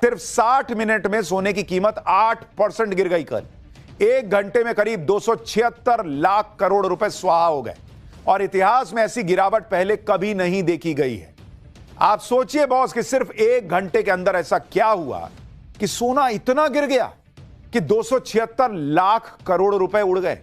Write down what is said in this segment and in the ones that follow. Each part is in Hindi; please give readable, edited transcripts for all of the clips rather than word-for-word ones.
सिर्फ 60 मिनट में सोने की कीमत 8% गिर गई। कल एक घंटे में करीब 276 लाख करोड़ रुपए स्वाहा हो गए और इतिहास में ऐसी गिरावट पहले कभी नहीं देखी गई है। आप सोचिए बॉस कि सिर्फ एक घंटे के अंदर ऐसा क्या हुआ कि सोना इतना गिर गया कि 276 लाख करोड़ रुपए उड़ गए।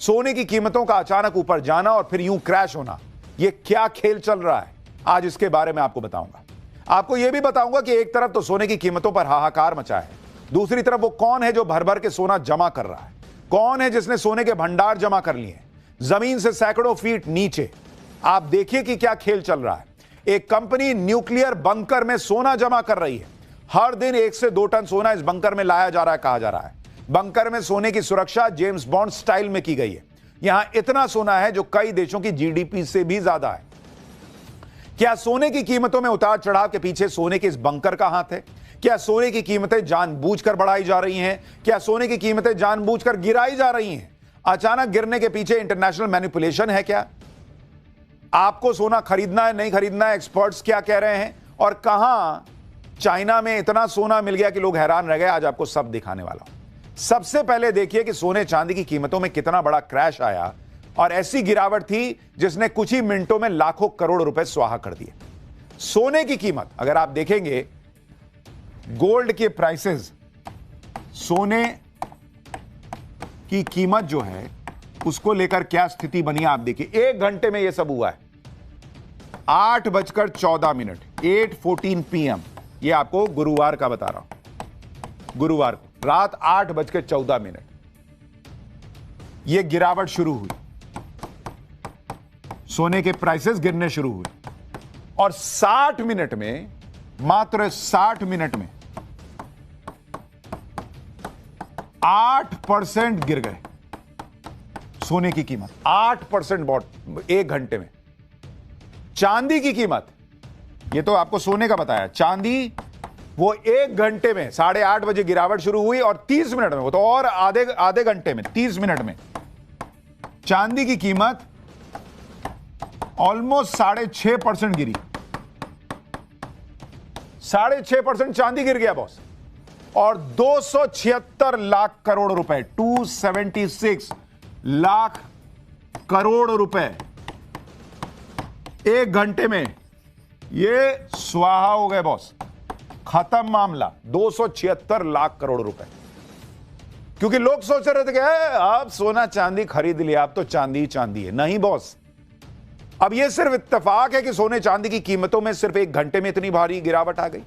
सोने की कीमतों का अचानक ऊपर जाना और फिर यूं क्रैश होना, यह क्या खेल चल रहा है, आज इसके बारे में आपको बताऊंगा। आपको यह भी बताऊंगा कि एक तरफ तो सोने की कीमतों पर हाहाकार मचा है, दूसरी तरफ वो कौन है जो भर भर के सोना जमा कर रहा है, कौन है जिसने सोने के भंडार जमा कर लिए जमीन से सैकड़ों फीट नीचे। आप देखिए कि क्या खेल चल रहा है। एक कंपनी न्यूक्लियर बंकर में सोना जमा कर रही है। हर दिन 1 से 2 टन सोना इस बंकर में लाया जा रहा है, कहा जा रहा है। बंकर में सोने की सुरक्षा जेम्स बॉन्ड स्टाइल में की गई है। यहां इतना सोना है जो कई देशों की जीडीपी से भी ज्यादा है। क्या सोने की कीमतों में उतार चढ़ाव के पीछे सोने के इस बंकर का हाथ है? क्या सोने की कीमतें जानबूझकर बढ़ाई जा रही हैं? क्या सोने की कीमतें जानबूझकर गिराई जा रही हैं? अचानक गिरने के पीछे इंटरनेशनल मैनिपुलेशन है क्या? आपको सोना खरीदना है, नहीं खरीदना है, एक्सपर्ट्स क्या कह रहे हैं? और कहां चाइना में इतना सोना मिल गया कि लोग हैरान रह गए। आज आपको सब दिखाने वाला हूं। सबसे पहले देखिए कि सोने चांदी की कीमतों में कितना बड़ा क्रैश आया और ऐसी गिरावट थी जिसने कुछ ही मिनटों में लाखों करोड़ रुपए स्वाहा कर दिए। सोने की कीमत अगर आप देखेंगे, गोल्ड के प्राइसेस, सोने की कीमत जो है उसको लेकर क्या स्थिति बनी आप देखिए। एक घंटे में यह सब हुआ है। 8:14, 8:14 PM, यह आपको गुरुवार का बता रहा हूं। गुरुवार को रात 8:14 यह गिरावट शुरू हुई, सोने के प्राइसेस गिरने शुरू हुए और 60 मिनट में, मात्र 60 मिनट में 8% गिर गए सोने की कीमत। 8% बहुत एक घंटे में। चांदी की कीमत, ये तो आपको सोने का बताया, चांदी वो एक घंटे में 8:30 बजे गिरावट शुरू हुई और 30 मिनट में, वो तो और आधे घंटे में, 30 मिनट में चांदी की कीमत ऑलमोस्ट 6.5% गिरी। 6.5% चांदी गिर गया बॉस। और 276 लाख करोड़ रुपए, 276 लाख करोड़ रुपए एक घंटे में ये स्वाहा हो गए बॉस। खत्म मामला। 276 लाख करोड़ रुपए। क्योंकि लोग सोच रहे थे कि आप सोना चांदी खरीद लिया, अब तो चांदी ही चांदी है। नहीं बॉस, अब यह सिर्फ इत्तेफाक है कि सोने चांदी की कीमतों में सिर्फ एक घंटे में इतनी भारी गिरावट आ गई,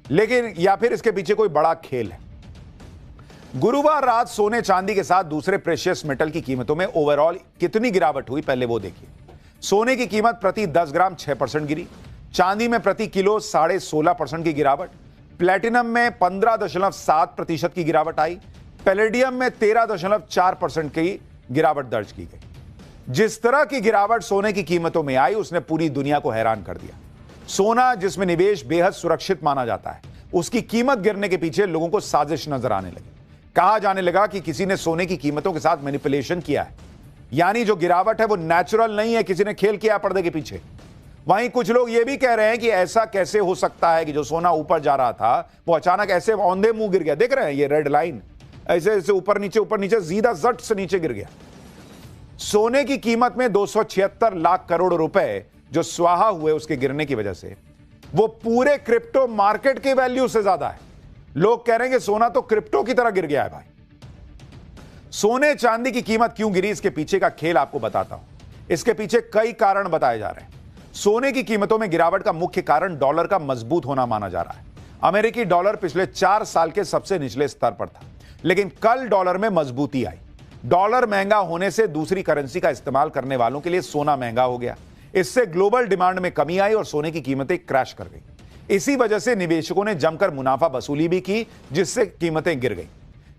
लेकिन या फिर इसके पीछे कोई बड़ा खेल है। गुरुवार रात सोने चांदी के साथ दूसरे प्रेशियस मेटल की कीमतों में ओवरऑल कितनी गिरावट हुई पहले वो देखिए। सोने की कीमत प्रति 10 ग्राम 6% गिरी, चांदी में प्रति किलो 16.5% की गिरावट, प्लेटिनम में 15.7% की गिरावट आई, पैलेडियम में 13.4% की गिरावट दर्ज की गई। जिस तरह की गिरावट सोने की कीमतों में आई उसने पूरी दुनिया को हैरान कर दिया। सोना जिसमें निवेश बेहद सुरक्षित माना जाता है, उसकी कीमत गिरने के पीछे लोगों को साजिश नजर आने लगी। कहा जाने लगा कि किसी ने सोने की कीमतों के साथ मैनिपुलेशन किया है, यानी जो गिरावट है वो नेचुरल नहीं है, किसी ने खेल किया पर्दे के पीछे। वहीं कुछ लोग ये भी कह रहे हैं कि ऐसा कैसे हो सकता है कि जो सोना ऊपर जा रहा था वो अचानक ऐसे औंधे मुंह गिर गया। देख रहे हैं ये रेड लाइन, ऐसे ऐसे ऊपर नीचे सीधा जट से नीचे गिर गया। सोने की कीमत में 276 लाख करोड़ रुपए जो स्वाहा हुए उसके गिरने की वजह से, वो पूरे क्रिप्टो मार्केट के वैल्यू से ज्यादा है। लोग कह रहे हैं कि सोना तो क्रिप्टो की तरह गिर गया है भाई। सोने चांदी की कीमत क्यों गिरी, इसके पीछे का खेल आपको बताता हूं। इसके पीछे कई कारण बताए जा रहे हैं। सोने की कीमतों में गिरावट का मुख्य कारण डॉलर का मजबूत होना माना जा रहा है। अमेरिकी डॉलर पिछले 4 साल के सबसे निचले स्तर पर था, लेकिन कल डॉलर में मजबूती आई। डॉलर महंगा होने से दूसरी करेंसी का इस्तेमाल करने वालों के लिए सोना महंगा हो गया। इससे ग्लोबल डिमांड में कमी आई और सोने की कीमतें क्रैश कर गई। इसी वजह से निवेशकों ने जमकर मुनाफा वसूली भी की, जिससे कीमतें गिर गई।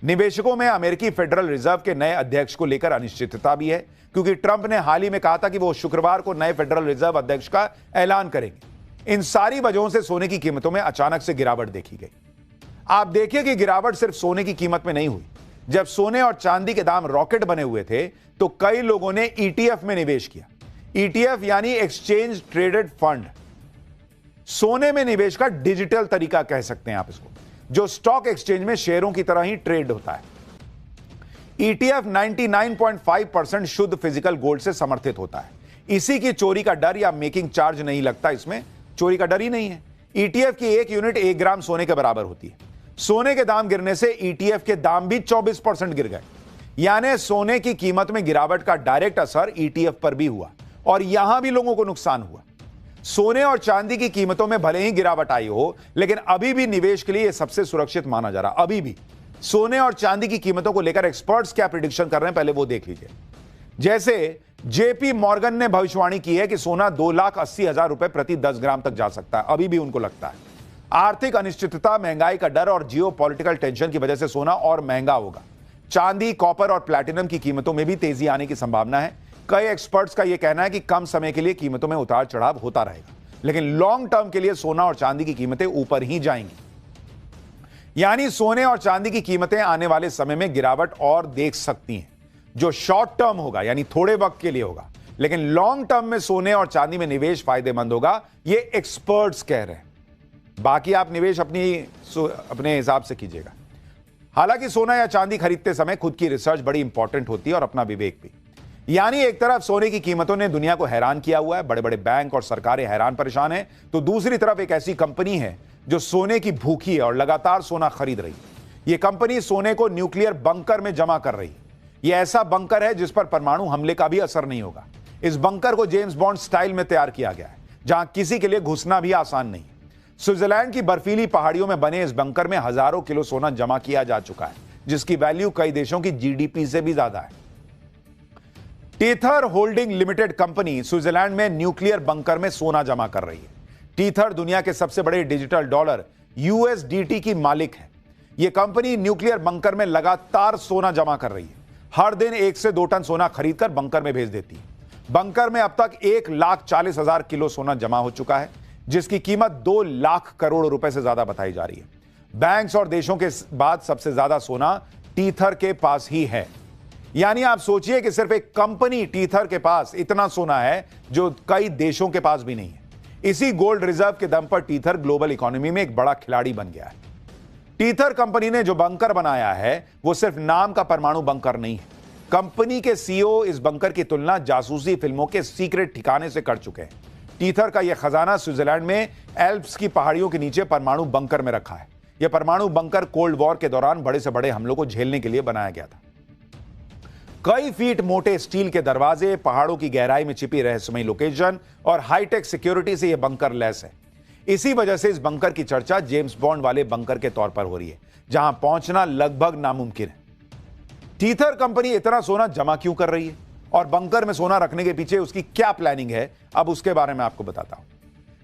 निवेशकों में अमेरिकी फेडरल रिजर्व के नए अध्यक्ष को लेकर अनिश्चितता भी है, क्योंकि ट्रंप ने हाल ही में कहा था कि वो शुक्रवार को नए फेडरल रिजर्व अध्यक्ष का ऐलान करेंगे। इन सारी वजहों से सोने की कीमतों में अचानक से गिरावट देखी गई। आप देखिए कि गिरावट सिर्फ सोने की कीमत में नहीं हुई। जब सोने और चांदी के दाम रॉकेट बने हुए थे तो कई लोगों ने ईटीएफ में निवेश किया। ईटीएफ यानी एक्सचेंज ट्रेडेड फंड। सोने में निवेश का डिजिटल तरीका कह सकते हैं आप इसको, जो स्टॉक एक्सचेंज में शेयरों की तरह ही ट्रेड होता है। ETF 99.5% शुद्ध फिजिकल गोल्ड से समर्थित होता है। इसी की चोरी का डर या मेकिंग चार्ज नहीं लगता, इसमें चोरी का डर ही नहीं है। ETF की एक यूनिट 1 ग्राम सोने के बराबर होती है। सोने के दाम गिरने से ETF के दाम भी 24% गिर गए, यानी सोने की कीमत में गिरावट का डायरेक्ट असर ETF पर भी हुआ और यहां भी लोगों को नुकसान हुआ। सोने और चांदी की कीमतों में भले ही गिरावट आई हो, लेकिन अभी भी निवेश के लिए यह सबसे सुरक्षित माना जा रहा। अभी भी सोने और चांदी की कीमतों को लेकर एक्सपर्ट्स क्या प्रिडिक्शन कर रहे हैं, पहले वो देख लीजिए। जैसे JP मॉर्गन ने भविष्यवाणी की है कि सोना 2,80,000 रुपए प्रति 10 ग्राम तक जा सकता है, अभी भी उनको लगता है। आर्थिक अनिश्चितता, महंगाई का डर और जियोपॉलिटिकल टेंशन की वजह से सोना और महंगा होगा। चांदी, कॉपर और प्लैटिनम की कीमतों में भी तेजी आने की संभावना है। कई एक्सपर्ट्स का यह कहना है कि कम समय के लिए कीमतों में उतार चढ़ाव होता रहेगा, लेकिन लॉन्ग टर्म के लिए सोना और चांदी की कीमतें ऊपर ही जाएंगी। यानी सोने और चांदी की कीमतें आने वाले समय में गिरावट और देख सकती हैं, जो शॉर्ट टर्म होगा, यानी थोड़े वक्त के लिए होगा, लेकिन लॉन्ग टर्म में सोने और चांदी में निवेश फायदेमंद होगा, ये एक्सपर्ट्स कह रहे हैं। बाकी आप निवेश अपने हिसाब से कीजिएगा। हालांकि सोना या चांदी खरीदते समय खुद की रिसर्च बड़ी इंपॉर्टेंट होती है और अपना विवेक भी। यानी एक तरफ सोने की कीमतों ने दुनिया को हैरान किया हुआ है, बड़े बड़े बैंक और सरकारें हैरान परेशान हैं, तो दूसरी तरफ एक ऐसी कंपनी है जो सोने की भूखी है और लगातार सोना खरीद रही है। यह कंपनी सोने को न्यूक्लियर बंकर में जमा कर रही है। यह ऐसा बंकर है जिस पर परमाणु हमले का भी असर नहीं होगा। इस बंकर को जेम्स बॉन्ड स्टाइल में तैयार किया गया है, जहां किसी के लिए घुसना भी आसान नहीं है। स्विट्जरलैंड की बर्फीली पहाड़ियों में बने इस बंकर में हजारों किलो सोना जमा किया जा चुका है, जिसकी वैल्यू कई देशों की GDP से भी ज्यादा है। Tether holding limited company Switzerland में न्यूक्लियर बंकर में सोना जमा कर रही है। टीथर दुनिया के सबसे बड़े डिजिटल डॉलर USDT की मालिक है। यह कंपनी न्यूक्लियर बंकर में लगातार सोना जमा कर रही है। हर दिन 1 से 2 टन सोना खरीदकर बंकर में भेज देती है। बंकर में अब तक 1,40,000 किलो सोना जमा हो चुका है, जिसकी कीमत 2 लाख करोड़ रुपए से ज्यादा बताई जा रही है। बैंक्स और देशों के बाद सबसे ज्यादा सोना टीथर के पास ही है। यानी आप सोचिए कि सिर्फ एक कंपनी टीथर के पास इतना सोना है जो कई देशों के पास भी नहीं है। इसी गोल्ड रिजर्व के दम पर टीथर ग्लोबल इकोनॉमी में एक बड़ा खिलाड़ी बन गया है। टीथर कंपनी ने जो बंकर बनाया है वो सिर्फ नाम का परमाणु बंकर नहीं है। कंपनी के CEO इस बंकर की तुलना जासूसी फिल्मों के सीक्रेट ठिकाने से कर चुके हैं। टीथर का यह खजाना स्विट्जरलैंड में एल्प्स की पहाड़ियों के नीचे परमाणु बंकर में रखा है। यह परमाणु बंकर कोल्ड वॉर के दौरान बड़े से बड़े हमलों को झेलने के लिए बनाया गया था। कई फीट मोटे स्टील के दरवाजे, पहाड़ों की गहराई में छिपी रहस्यमयी लोकेशन और हाईटेक सिक्योरिटी से यह बंकर लैस है। इसी वजह से इस बंकर की चर्चा जेम्स बॉन्ड वाले बंकर के तौर पर हो रही है, जहां पहुंचना लगभग नामुमकिन है। टीथर कंपनी इतना सोना जमा क्यों कर रही है और बंकर में सोना रखने के पीछे उसकी क्या प्लानिंग है, अब उसके बारे में आपको बताता हूं।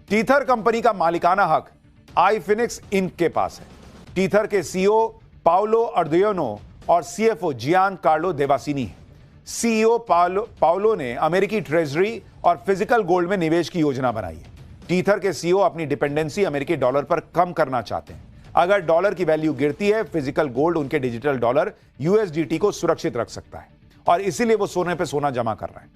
टीथर कंपनी का मालिकाना हक iFinex इंक के पास है। टीथर के CEO पाउलो अर्दियोनो और CFO जियान कार्लो देवासिनी है। CEO पाउलो ने अमेरिकी ट्रेजरी और फिजिकल गोल्ड में निवेश की योजना बनाई है। टीथर के CEO अपनी डिपेंडेंसी अमेरिकी डॉलर पर कम करना चाहते हैं। अगर डॉलर की वैल्यू गिरती है, फिजिकल गोल्ड उनके डिजिटल डॉलर USDT को सुरक्षित रख सकता है और इसीलिए वो सोने पे सोना जमा कर रहे हैं।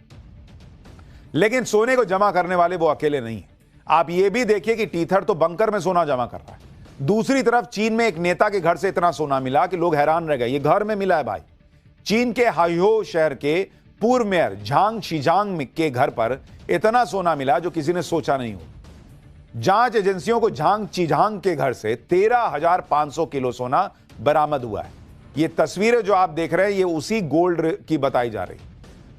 लेकिन सोने को जमा करने वाले वो अकेले नहीं है। आप ये भी देखिए कि टीथर तो बंकर में सोना जमा कर रहा है। दूसरी तरफ चीन में एक नेता के घर से इतना सोना मिला कि लोग हैरान रह गए। ये घर में मिला है भाई। चीन के हाइहो शहर के पूर्व मेयर झांग शीजांग के घर पर इतना सोना मिला जो किसी ने सोचा नहीं हो। जांच एजेंसियों को झांग शीजांग के घर से 13,500 किलो सोना बरामद हुआ है। ये तस्वीरें जो आप देख रहे हैं ये उसी गोल्ड की बताई जा रही।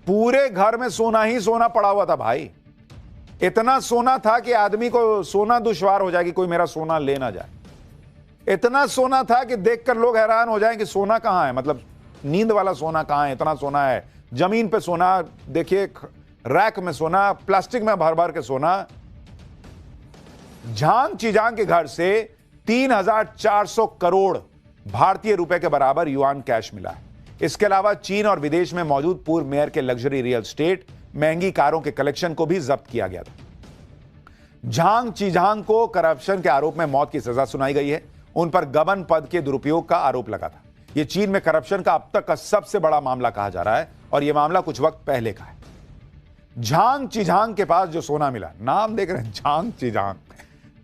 पूरे घर में सोना ही सोना पड़ा हुआ था भाई। इतना सोना था कि आदमी को सोना दुश्वार हो जाए कि कोई मेरा सोना ले ना जाए। इतना सोना था कि देखकर लोग हैरान हो जाएं कि सोना कहां है, मतलब नींद वाला सोना कहां है। इतना सोना है, जमीन पे सोना देखिए, रैक में सोना, प्लास्टिक में भर भर के सोना। झांग शीजांग के घर से 3,400 करोड़ भारतीय रुपए के बराबर युआन कैश मिला है। इसके अलावा चीन और विदेश में मौजूद पूर्व मेयर के लग्जरी रियल स्टेट, महंगी कारों के कलेक्शन को भी जब्त किया गया था। झांग शीजांग को करप्शन के आरोप में मौत की सजा सुनाई गई है। उन पर गबन पद के दुरुपयोग का आरोप लगा था। यह चीन में करप्शन का अब तक का सबसे बड़ा मामला कहा जा रहा है और यह मामला कुछ वक्त पहले का है। झांग शीजांग के पास जो सोना मिला, नाम देख रहे हैं झांग शीजांग,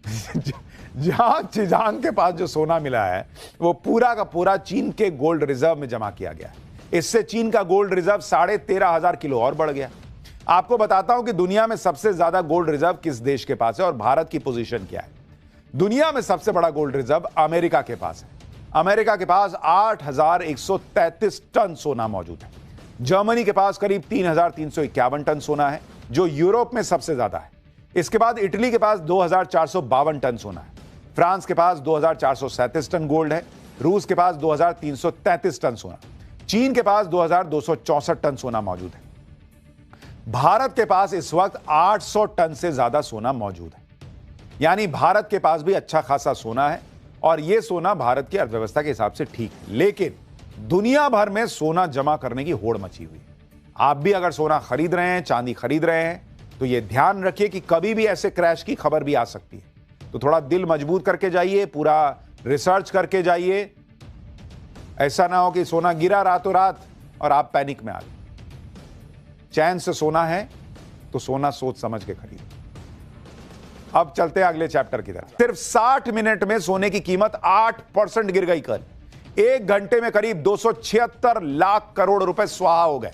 जहां चिजांग के पास जो सोना मिला है वो पूरा का पूरा चीन के गोल्ड रिजर्व में जमा किया गया है। इससे चीन का गोल्ड रिजर्व 13,500 किलो और बढ़ गया। आपको बताता हूं कि दुनिया में सबसे ज्यादा गोल्ड रिजर्व किस देश के पास है और भारत की पोजीशन क्या है। दुनिया में सबसे बड़ा गोल्ड रिजर्व अमेरिका के पास है। अमेरिका के पास 8,133 टन सोना मौजूद है। जर्मनी के पास करीब 3,351 टन सोना है, जो यूरोप में सबसे ज्यादा है। इसके बाद इटली के पास 2,452 टन सोना है। फ्रांस के पास 2,437 टन गोल्ड है। रूस के पास 2,333 टन सोना। चीन के पास 2,264 टन सोना मौजूद है। भारत के पास इस वक्त 800 टन से ज्यादा सोना मौजूद है। यानी भारत के पास भी अच्छा खासा सोना है और यह सोना भारत की अर्थव्यवस्था के हिसाब से ठीक है। लेकिन दुनिया भर में सोना जमा करने की होड़ मची हुई है। आप भी अगर सोना खरीद रहे हैं, चांदी खरीद रहे हैं, तो यह ध्यान रखिए कि कभी भी ऐसे क्रैश की खबर भी आ सकती है। तो थोड़ा दिल मजबूत करके जाइए, पूरा रिसर्च करके जाइए। ऐसा ना हो कि सोना गिरा रातों रात और आप पैनिक में आ गए। चैन से सोना है तो सोना सोच समझ के खरीद। अब चलते हैं अगले चैप्टर की तरफ। सिर्फ 60 मिनट में सोने की कीमत 8% गिर गई। कल एक घंटे में करीब 276 लाख करोड़ रुपए स्वाहा हो गए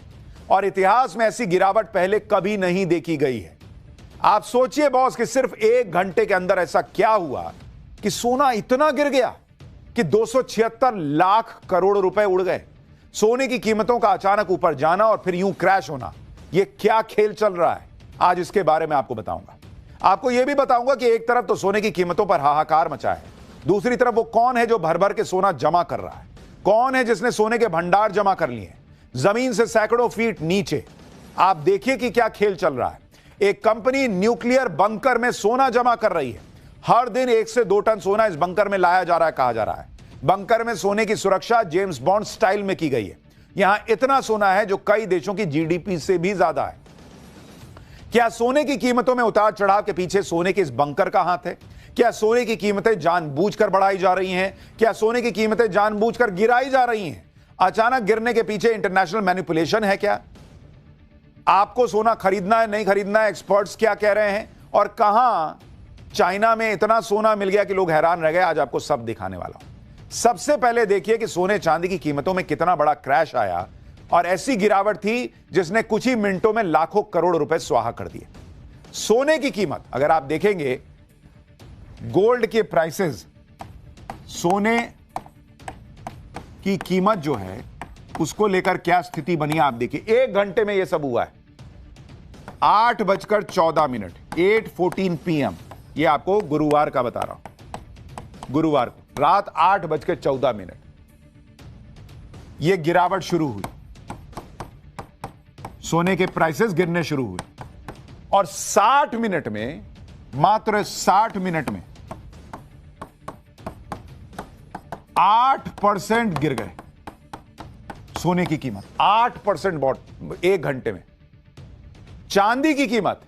और इतिहास में ऐसी गिरावट पहले कभी नहीं देखी गई है। आप सोचिए बॉस कि सिर्फ एक घंटे के अंदर ऐसा क्या हुआ कि सोना इतना गिर गया कि 276 लाख करोड़ रुपए उड़ गए। सोने की कीमतों का अचानक ऊपर जाना और फिर यूं क्रैश होना, यह क्या खेल चल रहा है, आज इसके बारे में आपको बताऊंगा। आपको यह भी बताऊंगा कि एक तरफ तो सोने की कीमतों पर हाहाकार मचा है, दूसरी तरफ वो कौन है जो भर भर के सोना जमा कर रहा है, कौन है जिसने सोने के भंडार जमा कर लिए जमीन से सैकड़ों फीट नीचे। आप देखिए कि क्या खेल चल रहा है। एक कंपनी न्यूक्लियर बंकर में सोना जमा कर रही है। हर दिन 1 से 2 टन सोना इस बंकर में लाया जा रहा है, कहा जा रहा है। बंकर में सोने की सुरक्षा जेम्स बॉन्ड स्टाइल में की गई है। यहां इतना सोना है जो कई देशों की जीडीपी से भी ज्यादा है। क्या सोने की कीमतों में उतार चढ़ाव के पीछे सोने के इस बंकर का हाथ है? क्या सोने की कीमतें जानबूझकर बढ़ाई जा रही हैं? क्या सोने की कीमतें जानबूझकर गिराई जा रही हैं? अचानक गिरने के पीछे इंटरनेशनल मैनिपुलेशन है क्या? आपको सोना खरीदना है, नहीं खरीदना है, एक्सपर्ट्स क्या कह रहे हैं और कहां चाइना में इतना सोना मिल गया कि लोग हैरान रह गए। आज आपको सब दिखाने वाला हूं। सबसे पहले देखिए कि सोने चांदी की कीमतों में कितना बड़ा क्रैश आया और ऐसी गिरावट थी जिसने कुछ ही मिनटों में लाखों करोड़ रुपए स्वाहा कर दिए। सोने की कीमत अगर आप देखेंगे, गोल्ड के प्राइसेस, सोने की कीमत जो है उसको लेकर क्या स्थिति बनी आप देखिए। एक घंटे में यह सब हुआ है। 8:14, 8:14 PM। यह आपको गुरुवार का बता रहा हूं। गुरुवार को रात 8:14 यह गिरावट शुरू हुई। सोने के प्राइसेस गिरने शुरू हुए और 60 मिनट में, मात्र 60 मिनट में 8% गिर गए सोने की कीमत। 8% बॉट एक घंटे में। चांदी की कीमत,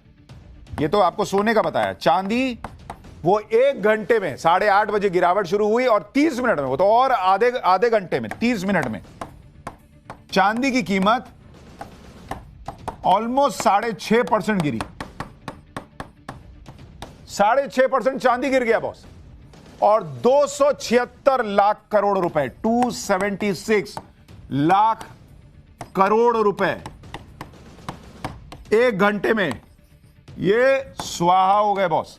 ये तो आपको सोने का बताया, चांदी वो एक घंटे में 8:30 बजे गिरावट शुरू हुई और 30 मिनट में, वो तो और आधे घंटे में, 30 मिनट में चांदी की कीमत ऑलमोस्ट 6.5% गिरी। 6.5% चांदी गिर गया बॉस। और 276 लाख करोड़ रुपए, 276 लाख करोड़ रुपए एक घंटे में ये स्वाहा हो गए बॉस।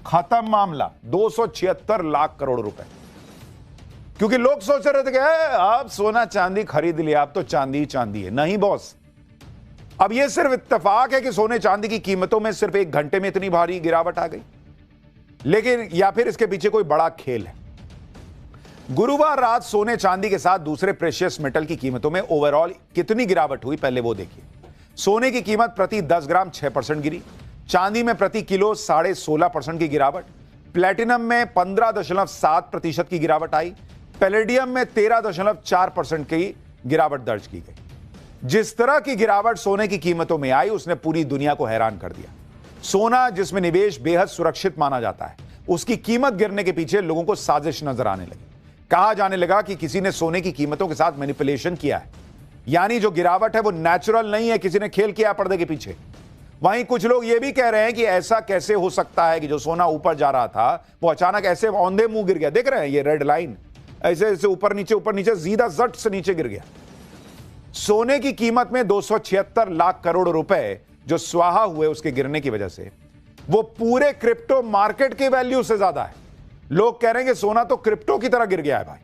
खत्म मामला। 276 लाख करोड़ रुपए। क्योंकि लोग सोच रहे थे कि अब सोना चांदी खरीद लिया, अब तो चांदी चांदी है। नहीं बॉस, अब यह सिर्फ इत्तेफाक है कि सोने चांदी की कीमतों में सिर्फ एक घंटे में इतनी भारी गिरावट आ गई, लेकिन या फिर इसके पीछे कोई बड़ा खेल है। गुरुवार रात सोने चांदी के साथ दूसरे प्रेशियस मेटल की कीमतों में ओवरऑल कितनी गिरावट हुई पहले वो देखिए। सोने की कीमत प्रति 10 ग्राम 6% गिरी। चांदी में प्रति किलो 16.5% की गिरावट। प्लेटिनम में 15.7% की गिरावट आई। पैलेडियम में 13.4% की गिरावट दर्ज की गई। जिस तरह की गिरावट सोने की कीमतों में आई उसने पूरी दुनिया को हैरान कर दिया। सोना जिसमें निवेश बेहद सुरक्षित माना जाता है, उसकी कीमत गिरने के पीछे लोगों को साजिश नजर आने लगी। कहा जाने लगा कि किसी ने सोने की कीमतों के साथ मैनिपुलेशन किया है, यानी जो गिरावट है वो नेचुरल नहीं है, किसी ने खेल किया पर्दे के पीछे। वहीं कुछ लोग ये भी कह रहे हैं कि ऐसा कैसे हो सकता है कि जो सोना ऊपर जा रहा था वो अचानक ऐसे औंधे मुंह गिर गया। देख रहे हैं ये रेड लाइन ऐसे ऐसे ऊपर नीचे सीधा जट से नीचे गिर गया। सोने की कीमत में 276 लाख करोड़ रुपए जो स्वाहा हुए उसके गिरने की वजह से, वो पूरे क्रिप्टो मार्केट की वैल्यू से ज्यादा है। लोग कह रहे हैं कि सोना तो क्रिप्टो की तरह गिर गया है भाई।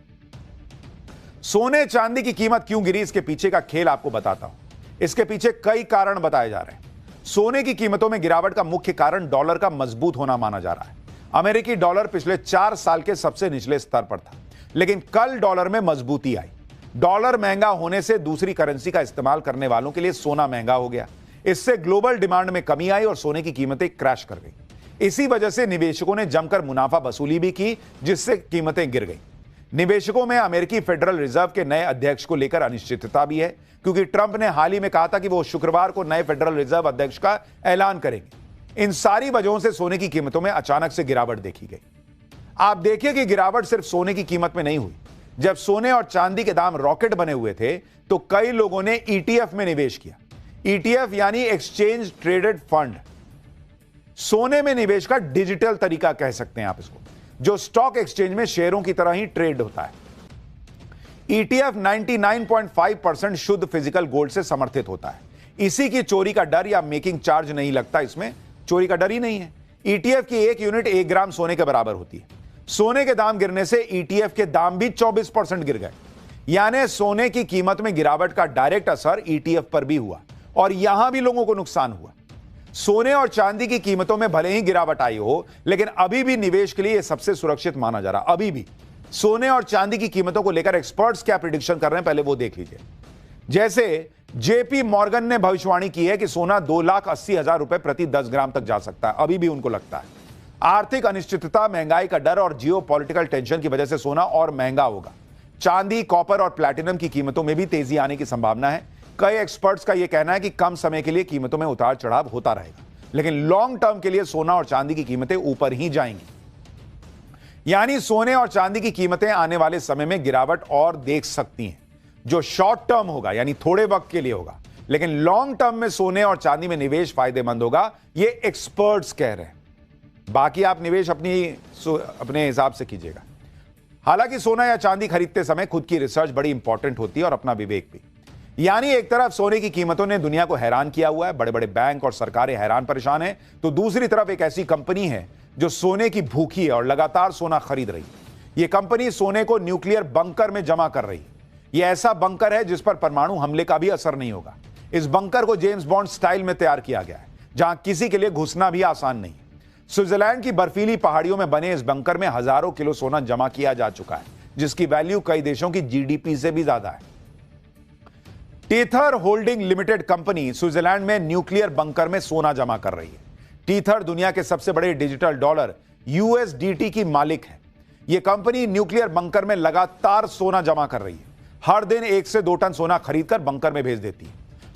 सोने चांदी की कीमत क्यों गिरी, इसके पीछे का खेल आपको बताता हूं। इसके पीछे कई कारण बताए जा रहे हैं। सोने की कीमतों में गिरावट का मुख्य कारण डॉलर का मजबूत होना माना जा रहा है। अमेरिकी डॉलर पिछले 4 साल के सबसे निचले स्तर पर था, लेकिन कल डॉलर में मजबूती आई। डॉलर महंगा होने से दूसरी करेंसी का इस्तेमाल करने वालों के लिए सोना महंगा हो गया। इससे ग्लोबल डिमांड में कमी आई और सोने की कीमतें क्रैश कर गई। इसी वजह से निवेशकों ने जमकर मुनाफा वसूली भी की, जिससे कीमतें गिर गई। निवेशकों में अमेरिकी फेडरल रिजर्व के नए अध्यक्ष को लेकर अनिश्चितता भी है, क्योंकि ट्रंप ने हाल ही में कहा था कि वो शुक्रवार को नए फेडरल रिजर्व अध्यक्ष का ऐलान करेंगे। इन सारी वजहों से सोने की कीमतों में अचानक से गिरावट देखी गई। आप देखिए कि गिरावट सिर्फ सोने की कीमत में नहीं हुई। जब सोने और चांदी के दाम रॉकेट बने हुए थे तो कई लोगों ने ईटीएफ में निवेश किया। ईटीएफ यानी एक्सचेंज ट्रेडेड फंड, सोने में निवेश का डिजिटल तरीका कह सकते हैं आप इसको, जो स्टॉक एक्सचेंज में शेयरों की तरह ही ट्रेड होता है। ईटीएफ 99.5% शुद्ध फिजिकल गोल्ड से समर्थित होता है। इसी की चोरी का डर या मेकिंग चार्ज नहीं लगता, इसमें चोरी का डर ही नहीं है। ईटीएफ की एक यूनिट 1 ग्राम सोने के बराबर होती है। सोने के दाम गिरने से ईटीएफ के दाम भी 24% गिर गए। यानी सोने की कीमत में गिरावट का डायरेक्ट असर ईटीएफ पर भी हुआ और यहां भी लोगों को नुकसान हुआ। सोने और चांदी की कीमतों में भले ही गिरावट आई हो, लेकिन अभी भी निवेश के लिए यह सबसे सुरक्षित माना जा रहा। अभी भी सोने और चांदी की कीमतों को लेकर एक्सपर्ट्स क्या प्रिडिक्शन कर रहे हैं, पहले वो देख लीजिए। जैसे जेपी मॉर्गन ने भविष्यवाणी की है कि सोना 2,80,000 रुपए प्रति 10 ग्राम तक जा सकता है। अभी भी उनको लगता है आर्थिक अनिश्चितता, महंगाई का डर और जियोपॉलिटिकल टेंशन की वजह से सोना और महंगा होगा। चांदी, कॉपर और प्लैटिनम की कीमतों में भी तेजी आने की संभावना है। कई एक्सपर्ट्स का यह कहना है कि कम समय के लिए कीमतों में उतार चढ़ाव होता रहेगा, लेकिन लॉन्ग टर्म के लिए सोना और चांदी की कीमतें ऊपर ही जाएंगी। यानी सोने और चांदी की कीमतें आने वाले समय में गिरावट और देख सकती हैं, जो शॉर्ट टर्म होगा यानी थोड़े वक्त के लिए होगा, लेकिन लॉन्ग टर्म में सोने और चांदी में निवेश फायदेमंद होगा, ये एक्सपर्ट्स कह रहे हैं। बाकी आप निवेश अपने हिसाब से कीजिएगा। हालांकि सोना या चांदी खरीदते समय खुद की रिसर्च बड़ी इंपॉर्टेंट होती है और अपना विवेक भी। यानी एक तरफ सोने की कीमतों ने दुनिया को हैरान किया हुआ है, बड़े बड़े बैंक और सरकारें हैरान परेशान हैं, तो दूसरी तरफ एक ऐसी कंपनी है जो सोने की भूखी है और लगातार सोना खरीद रही है। यह कंपनी सोने को न्यूक्लियर बंकर में जमा कर रही है। यह ऐसा बंकर है जिस पर परमाणु हमले का भी असर नहीं होगा। इस बंकर को जेम्स बॉन्ड स्टाइल में तैयार किया गया है, जहां किसी के लिए घुसना भी आसान नहीं है। स्विट्जरलैंड की बर्फीली पहाड़ियों में बने इस बंकर में हजारों किलो सोना जमा किया जा चुका है, जिसकी वैल्यू कई देशों की जीडीपी से भी ज्यादा है। Tether holding limited company Switzerland में न्यूक्लियर बंकर में सोना जमा कर रही है। टीथर दुनिया के सबसे बड़े डिजिटल डॉलर यूएसडीटी की मालिक है। यह कंपनी न्यूक्लियर बंकर में लगातार सोना जमा कर रही है। हर दिन 1 से 2 टन सोना खरीदकर बंकर में भेज देती है।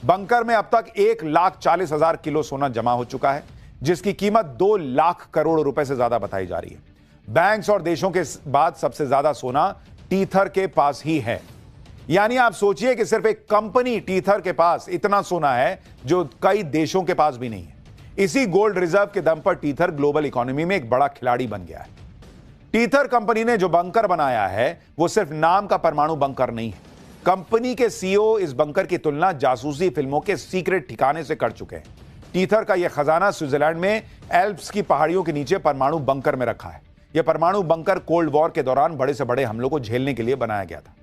बंकर में अब तक 1,40,000 किलो सोना जमा हो चुका है, जिसकी कीमत 2 लाख करोड़ रुपए से ज्यादा बताई जा रही है। बैंक्स और देशों के बाद सबसे ज्यादा सोना टीथर के पास ही है। यानी आप सोचिए कि सिर्फ एक कंपनी टीथर के पास इतना सोना है जो कई देशों के पास भी नहीं है। इसी गोल्ड रिजर्व के दम पर टीथर ग्लोबल इकोनॉमी में एक बड़ा खिलाड़ी बन गया है। टीथर कंपनी ने जो बंकर बनाया है वो सिर्फ नाम का परमाणु बंकर नहीं है। कंपनी के सीईओ इस बंकर की तुलना जासूसी फिल्मों के सीक्रेट ठिकाने से कर चुके हैं। टीथर का यह खजाना स्विट्जरलैंड में एल्प्स की पहाड़ियों के नीचे परमाणु बंकर में रखा है। यह परमाणु बंकर कोल्ड वॉर के दौरान बड़े से बड़े हमलों को झेलने के लिए बनाया गया था।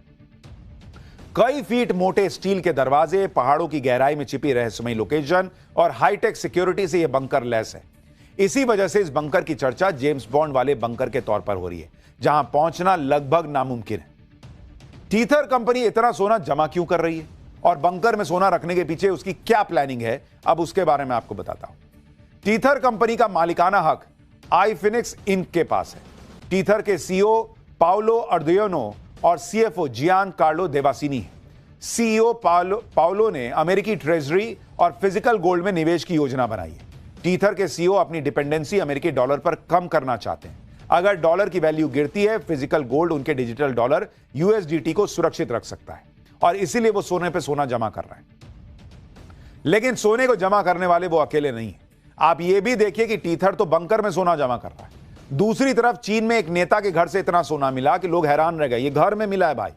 कई फीट मोटे स्टील के दरवाजे, पहाड़ों की गहराई में छिपी रहस्यमयी लोकेशन और हाईटेक सिक्योरिटी से यह बंकर लैस है। इसी वजह से इस बंकर की चर्चा जेम्स बॉन्ड वाले बंकर के तौर पर हो रही है, जहां पहुंचना लगभग नामुमकिन है। टीथर कंपनी इतना सोना जमा क्यों कर रही है और बंकर में सोना रखने के पीछे उसकी क्या प्लानिंग है, अब उसके बारे में आपको बताता हूं। टीथर कंपनी का मालिकाना हक आईफिनिक्स इंक के पास है। टीथर के सीईओ पाउलो अर्दियोनो और सीएफओ जियान कार्लो देवासिनी है। सीईओ पाउलो ने अमेरिकी ट्रेजरी और फिजिकल गोल्ड में निवेश की योजना बनाई है। टीथर के सीईओ अपनी डिपेंडेंसी अमेरिकी डॉलर पर कम करना चाहते हैं। अगर डॉलर की वैल्यू गिरती है, फिजिकल गोल्ड उनके डिजिटल डॉलर यूएसडीटी को सुरक्षित रख सकता है और इसीलिए वो सोने पे सोना जमा कर रहे हैं। लेकिन सोने को जमा करने वाले वो अकेले नहीं है। आप ये भी देखिए कि टीथर तो बंकर में सोना जमा कर रहा है। दूसरी तरफ चीन में एक नेता के घर से इतना सोना मिला कि लोग हैरान रह गए। ये घर में मिला है भाई।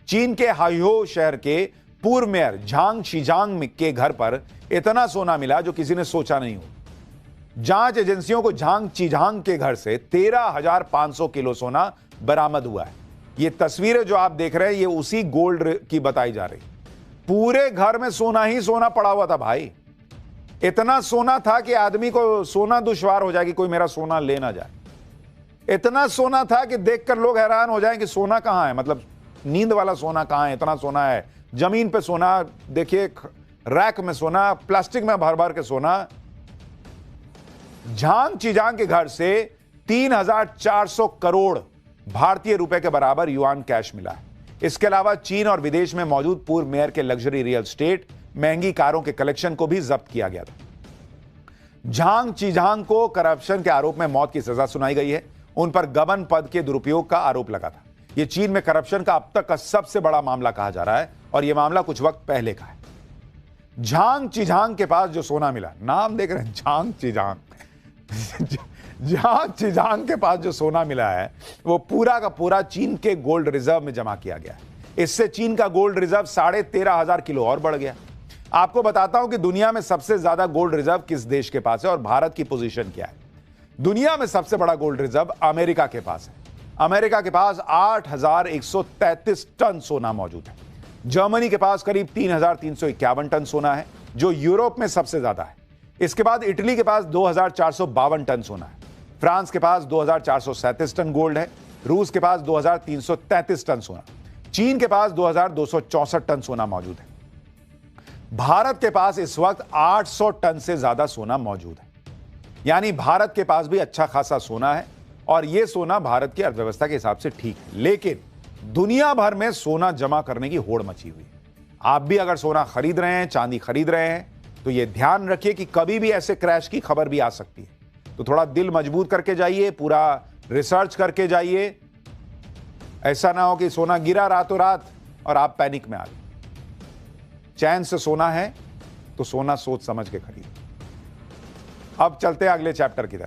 चीन के हाइहो शहर के पूर्व मेयर झांग शीजांग के घर पर इतना सोना मिला जो किसी ने सोचा नहीं हो। जांच एजेंसियों को झांग चीजांग के घर से 13,500 किलो सोना बरामद हुआ है। ये तस्वीरें जो आप देख रहे हैं ये उसी गोल्ड की बताई जा रही। पूरे घर में सोना ही सोना पड़ा हुआ था भाई। इतना सोना था कि आदमी को सोना दुश्वार हो जाए कि कोई मेरा सोना ले ना जाए। इतना सोना था कि देखकर लोग हैरान हो जाएं कि सोना कहां है, मतलब नींद वाला सोना कहां है। इतना सोना है, जमीन पे सोना, देखिए रैक में सोना, प्लास्टिक में भर भर के सोना। झांग चीजांग के घर से 3,400 करोड़ भारतीय रुपए के बराबर युआन कैश मिला है। इसके अलावा चीन और विदेश में मौजूद पूर्व मेयर के लग्जरी रियल एस्टेट, महंगी कारों के कलेक्शन को भी जब्त किया गया था। झांग चीजांग को करप्शन के आरोप में मौत की सजा सुनाई गई है। उन पर गबन पद के दुरुपयोग का आरोप लगा था। यह चीन में करप्शन का अब तक का सबसे बड़ा मामला कहा जा रहा है और यह मामला कुछ वक्त पहले का है। झांग चीजांग के पास जो सोना मिला, नाम देख रहे हैं झांग चीजांग झांग चीजांग के पास जो सोना मिला है वो पूरा का पूरा चीन के गोल्ड रिजर्व में जमा किया गया है। इससे चीन का गोल्ड रिजर्व 13,500 किलो और बढ़ गया। आपको बताता हूं कि दुनिया में सबसे ज्यादा गोल्ड रिजर्व किस देश के पास है और भारत की पोजीशन क्या है। दुनिया में सबसे बड़ा गोल्ड रिजर्व अमेरिका के पास है। अमेरिका के पास 8,133 टन सोना मौजूद है। जर्मनी के पास करीब 3,351 टन सोना है, जो यूरोप में सबसे ज्यादा है। इसके बाद इटली के पास 2,452 टन सोना है। फ्रांस के पास 2,437 टन गोल्ड है। रूस के पास 2,333 टन सोना। चीन के पास 2,264 टन सोना मौजूद है। भारत के पास इस वक्त 800 टन से ज्यादा सोना मौजूद है। यानी भारत के पास भी अच्छा खासा सोना है और यह सोना भारत की अर्थव्यवस्था के हिसाब से ठीक है। लेकिन दुनिया भर में सोना जमा करने की होड़ मची हुई है। आप भी अगर सोना खरीद रहे हैं, चांदी खरीद रहे हैं, तो यह ध्यान रखिए कि कभी भी ऐसे क्रैश की खबर भी आ सकती है। तो थोड़ा दिल मजबूत करके जाइए, पूरा रिसर्च करके जाइए। ऐसा ना हो कि सोना गिरा रातों रात और आप पैनिक में आ गए। चैन से सोना है तो सोना सोच समझ के खरीदिए। अब चलते हैं अगले चैप्टर की तरफ।